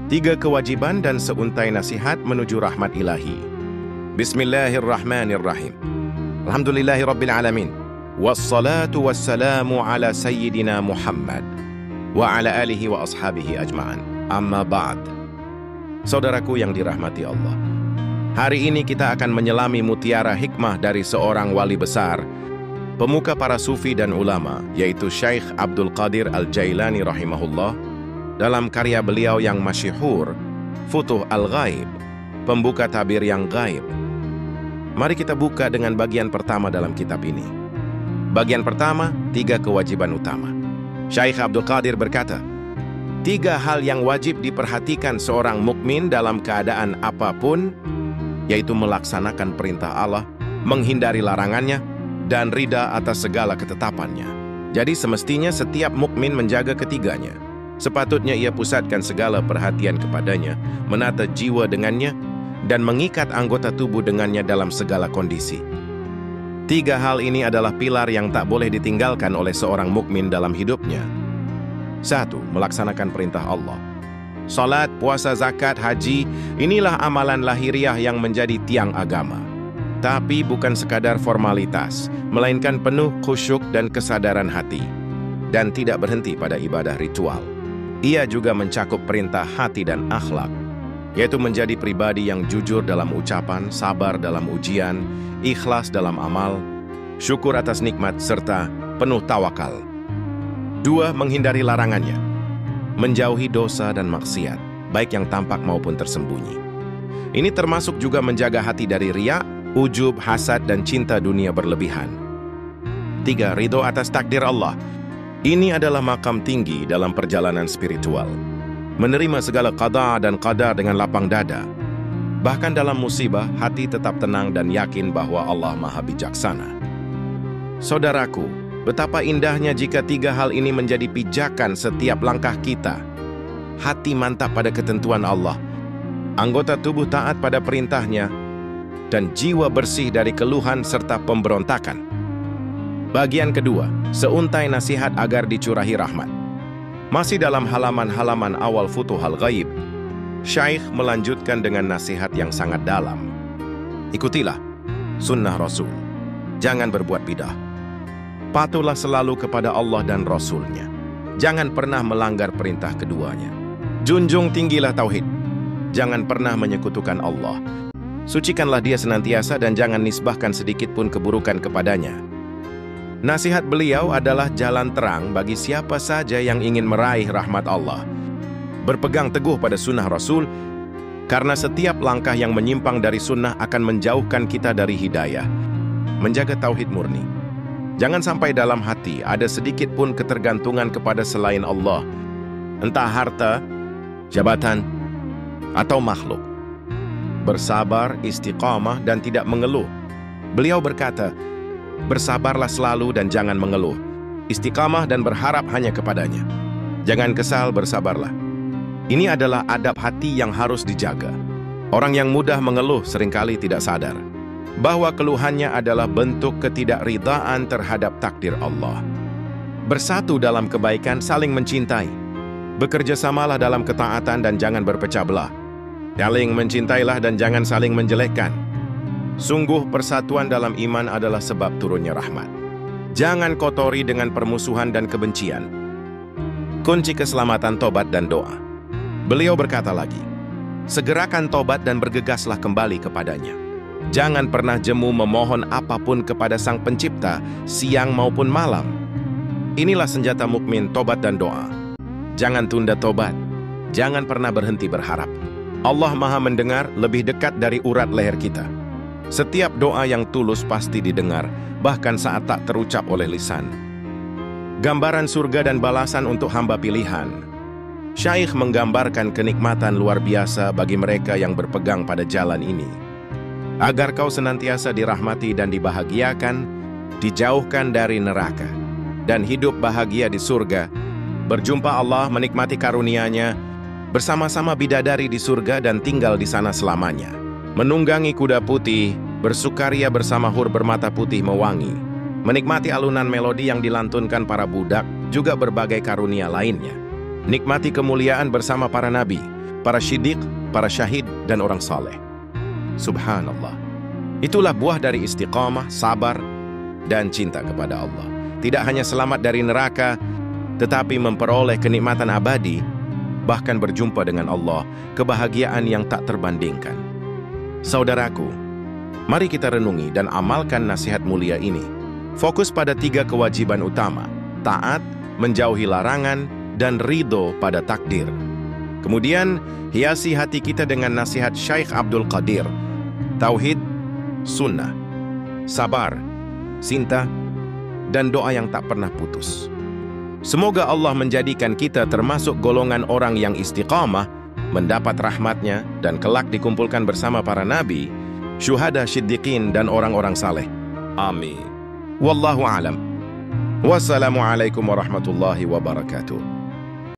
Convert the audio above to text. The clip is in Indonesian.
3 kewajiban dan seuntai nasihat menuju rahmat ilahi. Bismillahirrahmanirrahim. Alhamdulillahirabbil alamin. Wassalatu wassalamu ala sayyidina Muhammad wa ala alihi wa ashabihi ajma'an. Amma ba'd. Saudaraku yang dirahmati Allah, hari ini kita akan menyelami mutiara hikmah dari seorang wali besar, pemuka para sufi dan ulama, yaitu Syekh Abdul Qadir Al-Jailani rahimahullah, dalam karya beliau yang masyhur, Futuh Al-Ghaib, pembuka tabir yang gaib. Mari kita buka dengan bagian pertama dalam kitab ini. Bagian pertama, 3 kewajiban utama. Syekh Abdul Qadir berkata, 3 hal yang wajib diperhatikan seorang mukmin dalam keadaan apapun, yaitu melaksanakan perintah Allah, menghindari larangannya, dan ridha atas segala ketetapannya. Jadi semestinya setiap mukmin menjaga ketiganya. Sepatutnya ia pusatkan segala perhatian kepadanya, menata jiwa dengannya, dan mengikat anggota tubuh dengannya dalam segala kondisi. 3 hal ini adalah pilar yang tak boleh ditinggalkan oleh seorang mukmin dalam hidupnya. 1. Melaksanakan perintah Allah. Salat, puasa, zakat, haji, inilah amalan lahiriah yang menjadi tiang agama. Tapi bukan sekadar formalitas, melainkan penuh khusyuk dan kesadaran hati. Dan tidak berhenti pada ibadah ritual. Ia juga mencakup perintah hati dan akhlak, yaitu menjadi pribadi yang jujur dalam ucapan, sabar dalam ujian, ikhlas dalam amal, syukur atas nikmat, serta penuh tawakal. 2. Menghindari larangannya. Menjauhi dosa dan maksiat, baik yang tampak maupun tersembunyi. Ini termasuk juga menjaga hati dari riya, ujub, hasad, dan cinta dunia berlebihan. 3. Ridho atas takdir Allah. Ini adalah makam tinggi dalam perjalanan spiritual. Menerima segala qada dan qadar dengan lapang dada. Bahkan dalam musibah, hati tetap tenang dan yakin bahwa Allah Maha Bijaksana. Saudaraku, betapa indahnya jika 3 hal ini menjadi pijakan setiap langkah kita. Hati mantap pada ketentuan Allah, anggota tubuh taat pada perintahnya, dan jiwa bersih dari keluhan serta pemberontakan. Bagian kedua, seuntai nasihat agar dicurahi rahmat. Masih dalam halaman-halaman awal Futuh Al-Ghaib, Syekh melanjutkan dengan nasihat yang sangat dalam. Ikutilah sunnah Rasul. Jangan berbuat bidah. Patuhlah selalu kepada Allah dan Rasul-Nya. Jangan pernah melanggar perintah keduanya. Junjung tinggilah tauhid. Jangan pernah menyekutukan Allah. Sucikanlah Dia senantiasa dan jangan nisbahkan sedikit pun keburukan kepadanya. Nasihat beliau adalah jalan terang bagi siapa saja yang ingin meraih rahmat Allah. Berpegang teguh pada sunnah Rasul, karena setiap langkah yang menyimpang dari sunnah akan menjauhkan kita dari hidayah. Menjaga tauhid murni. Jangan sampai dalam hati ada sedikit pun ketergantungan kepada selain Allah, entah harta, jabatan, atau makhluk. Bersabar, istiqamah, dan tidak mengeluh. Beliau berkata, bersabarlah selalu dan jangan mengeluh. Istiqamah dan berharap hanya kepadanya. Jangan kesal, bersabarlah. Ini adalah adab hati yang harus dijaga. Orang yang mudah mengeluh seringkali tidak sadar bahwa keluhannya adalah bentuk ketidakridaan terhadap takdir Allah. Bersatu dalam kebaikan, saling mencintai. Bekerja samalah dalam ketaatan dan jangan berpecah belah. Saling mencintailah dan jangan saling menjelekkan. Sungguh persatuan dalam iman adalah sebab turunnya rahmat. Jangan kotori dengan permusuhan dan kebencian. Kunci keselamatan tobat dan doa. Beliau berkata lagi, segerakan tobat dan bergegaslah kembali kepadanya. Jangan pernah jemu memohon apapun kepada Sang Pencipta, siang maupun malam. Inilah senjata mukmin, tobat dan doa. Jangan tunda tobat. Jangan pernah berhenti berharap. Allah Maha mendengar, lebih dekat dari urat leher kita. Setiap doa yang tulus pasti didengar, bahkan saat tak terucap oleh lisan. Gambaran surga dan balasan untuk hamba pilihan. Syekh menggambarkan kenikmatan luar biasa bagi mereka yang berpegang pada jalan ini. Agar kau senantiasa dirahmati dan dibahagiakan, dijauhkan dari neraka, dan hidup bahagia di surga, berjumpa Allah, menikmati karunia-Nya, bersama-sama bidadari di surga dan tinggal di sana selamanya. Menunggangi kuda putih, bersukaria bersama hur bermata putih mewangi, menikmati alunan melodi yang dilantunkan para budak, juga berbagai karunia lainnya. Nikmati kemuliaan bersama para nabi, para siddiq, para syahid, dan orang saleh. Subhanallah. Itulah buah dari istiqamah, sabar, dan cinta kepada Allah. Tidak hanya selamat dari neraka, tetapi memperoleh kenikmatan abadi, bahkan berjumpa dengan Allah, kebahagiaan yang tak terbandingkan. Saudaraku, mari kita renungi dan amalkan nasihat mulia ini. Fokus pada 3 kewajiban utama: taat, menjauhi larangan, dan ridho pada takdir. Kemudian, hiasi hati kita dengan nasihat Syekh Abdul Qadir: tauhid, sunnah, sabar, cinta, dan doa yang tak pernah putus. Semoga Allah menjadikan kita termasuk golongan orang yang istiqamah, mendapat rahmatnya, dan kelak dikumpulkan bersama para nabi, syuhada, siddiqin, dan orang-orang saleh. Amin. Wallahu a'lam. Wassalamualaikum warahmatullahi wabarakatuh.